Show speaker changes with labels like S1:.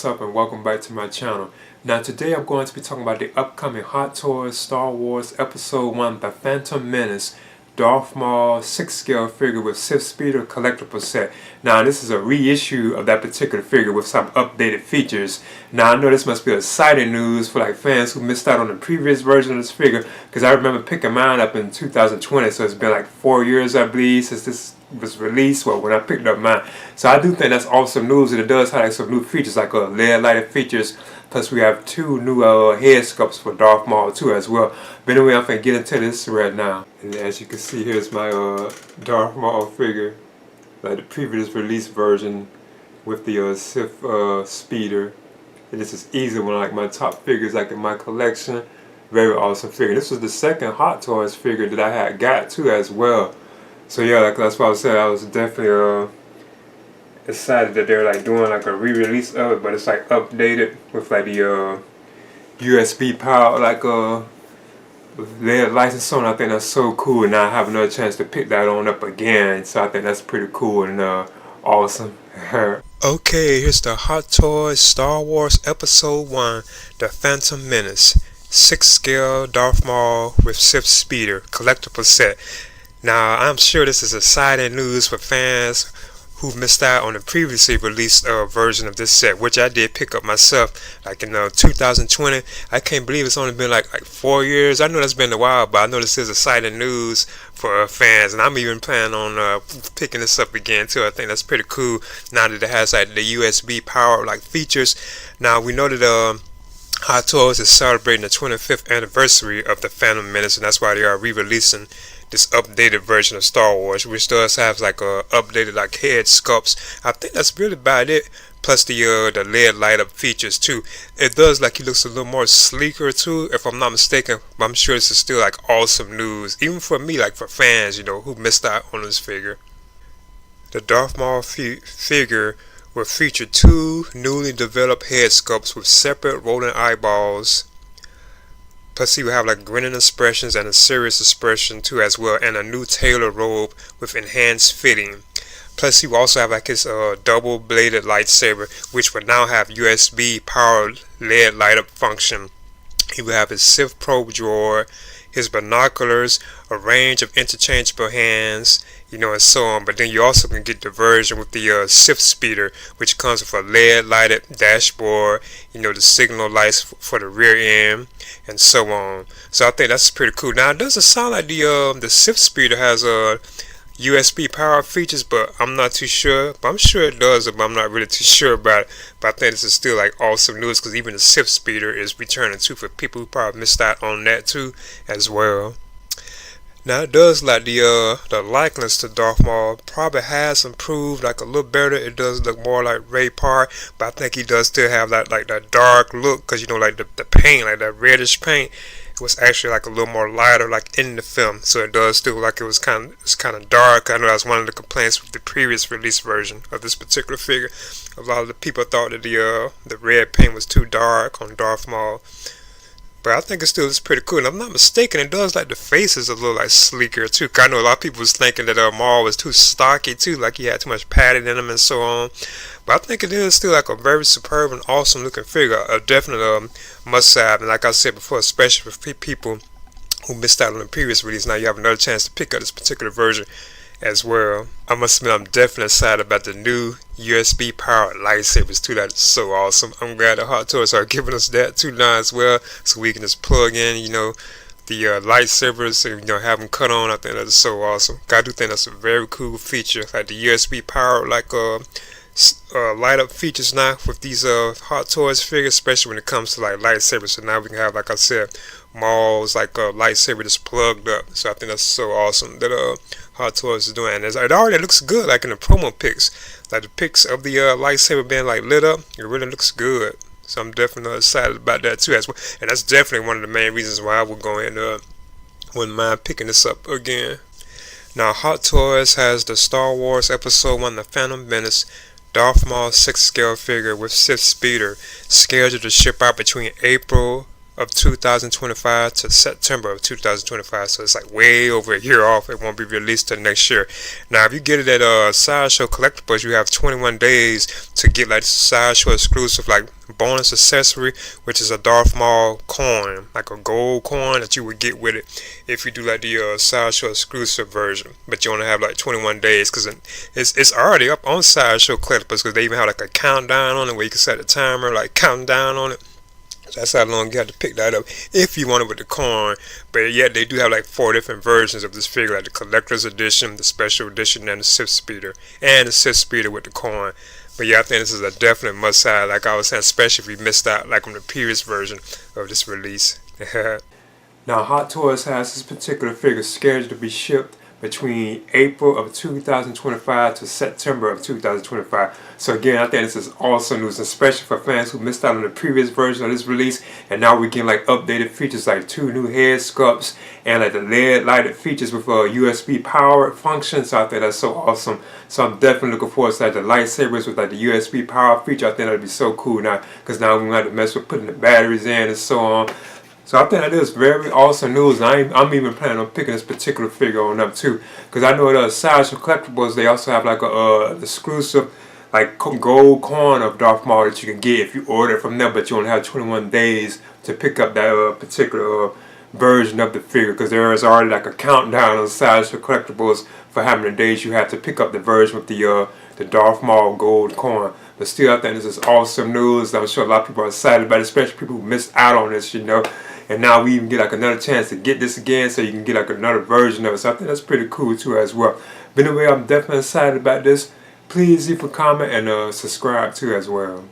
S1: what's up and welcome back to my channel. Now today I'm going to be talking about the upcoming Hot Toys Star Wars Episode 1 The Phantom Menace Darth Maul 6 scale figure with Sith Speeder collectible set. Now this is a reissue of that particular figure with some updated features. Now I know this must be exciting news for like fans who missed out on the previous version of this figure, because I remember picking mine up in 2020, so it's been like 4 years I believe since this was released, well, when I picked up mine. So I do think that's awesome news, and it does have like some new features like LED lighted features. Plus we have two new head sculpts for Darth Maul too as well. But anyway, I'm gonna get into this right now. And as you can see, here's my Darth Maul figure, like the previous release version with the Sith speeder. And this is easily one of like my top figures like in my collection. Very awesome figure. This was the second Hot Toys figure that I had got too as well. So yeah, like that's what I was saying. I was definitely excited that they're like doing like a re-release of it, but it's like updated with like the USB power, like LED license on. I think that's so cool, and now I have another chance to pick that on up again. So I think that's pretty cool and awesome. Okay, here's the Hot Toys Star Wars Episode 1 The Phantom Menace 6 scale Darth Maul with Sith Speeder collectible set. Now, I'm sure this is exciting news for fans who missed out on the previously released version of this set, which I did pick up myself like in 2020. I can't believe it's only been like 4 years. I know that's been a while, but I know this is exciting news for fans, and I'm even planning on picking this up again too. I think that's pretty cool now that it has like the USB power like features. Now, we know that Hot Toys is celebrating the 25th anniversary of the Phantom Menace, and that's why they are re-releasing this updated version of Star Wars, which does have like a updated like head sculpts. I think that's really about it. Plus the LED light up features too. It does like he looks a little more sleeker too, if I'm not mistaken. But I'm sure this is still like awesome news, even for me, like for fans, you know, who missed out on this figure. The Darth Maul figure will feature two newly developed head sculpts with separate rolling eyeballs. Plus he will have like grinning expressions and a serious expression too as well, and a new tailor robe with enhanced fitting. Plus he will also have like his double bladed lightsaber, which will now have USB powered LED light up function. He will have his Sith probe drawer, his binoculars, a range of interchangeable hands, you know, and so on. But then you also can get the version with the Sith speeder, which comes with a LED lighted dashboard, you know, the signal lights for the rear end, and so on. So I think that's pretty cool. Now it doesn't sound like the Sith speeder has USB power features, but I'm not too sure. But I'm sure it does, but I'm not really too sure about it. But I think this is still like awesome news, because even the Sith speeder is returning too for people who probably missed out on that too as well. Now it does like the likeness to Darth Maul probably has improved like a little better. It does look more like Ray Park, but I think he does still have that like that dark look, because you know like the paint, like that reddish paint, it was actually like a little more lighter like in the film, so it does still like it was kind of dark. I know that was one of the complaints with the previous release version of this particular figure. A lot of the people thought that the red paint was too dark on Darth Maul. But I think it still is pretty cool. And if I'm not mistaken, it does like the faces a little like sleeker too. I know a lot of people was thinking that Maul was too stocky too, like he had too much padding in him and so on. But I think it is still like a very superb and awesome looking figure. A definite must have. And like I said before, especially for people who missed out on the previous release, now you have another chance to pick up this particular version as well. I must admit, I'm definitely excited about the new USB powered lightsabers too. That is so awesome. I'm glad the Hot Toys are giving us that too now as well, so we can just plug in, you know, the lightsabers and, you know, have them cut on. I think that is so awesome. I do think that's a very cool feature, like the USB powered like light up features now with these Hot Toys figures, especially when it comes to like lightsabers. So now we can have, like I said, Maul's like a lightsaber just plugged up. So I think that's so awesome that Hot Toys is doing. And it already looks good, like in the promo pics, like the pics of the lightsaber being like lit up. It really looks good. So I'm definitely excited about that too as well. And that's definitely one of the main reasons why I would go in wouldn't mind picking this up again. Now Hot Toys has the Star Wars Episode 1 The Phantom Menace Darth Maul 6 scale figure with Sith speeder scheduled to ship out between April of 2025 to September of 2025, so it's like way over a year off. It won't be released till next year. Now if you get it at Sideshow Collectibles, you have 21 days to get like Sideshow exclusive like bonus accessory, which is a Darth Maul coin, like a gold coin that you would get with it if you do like the Sideshow exclusive version. But you only have like 21 days because it's already up on Sideshow Collectibles, because they even have like a countdown on it where you can set a timer like counting down on it. That's how long you have to pick that up if you want it with the coin. But yet they do have like 4 different versions of this figure, like the collector's edition, the special edition, and the Sith Speeder, and the Sith Speeder with the coin. But yeah, I think this is a definite must-have, like I was saying, especially if you missed out like on the previous version of this release. Now Hot Toys has this particular figure scheduled to be shipped between April of 2025 to September of 2025. So again, I think this is awesome news, especially for fans who missed out on the previous version of this release. And now we get like updated features like 2 new head sculpts and like the LED lighted features with USB power function. So I think that's so awesome. So I'm definitely looking forward to like the lightsabers with like the USB power feature. I think that'd be so cool now, because now we don't have to mess with putting the batteries in and so on. So I think that is very awesome news, and I'm even planning on picking this particular figure on up too, because I know that Sideshow Collectibles, they also have like a exclusive like gold coin of Darth Maul that you can get if you order it from them, but you only have 21 days to pick up that particular version of the figure, because there is already like a countdown on Sideshow Collectibles for how many days you have to pick up the version with the Darth Maul gold coin. But still, I think this is awesome news. I'm sure a lot of people are excited about it, especially people who missed out on this, you know. And now we even get like another chance to get this again, so you can get like another version of it. So I think that's pretty cool too as well. But anyway, I'm definitely excited about this. Please leave a comment and subscribe too as well.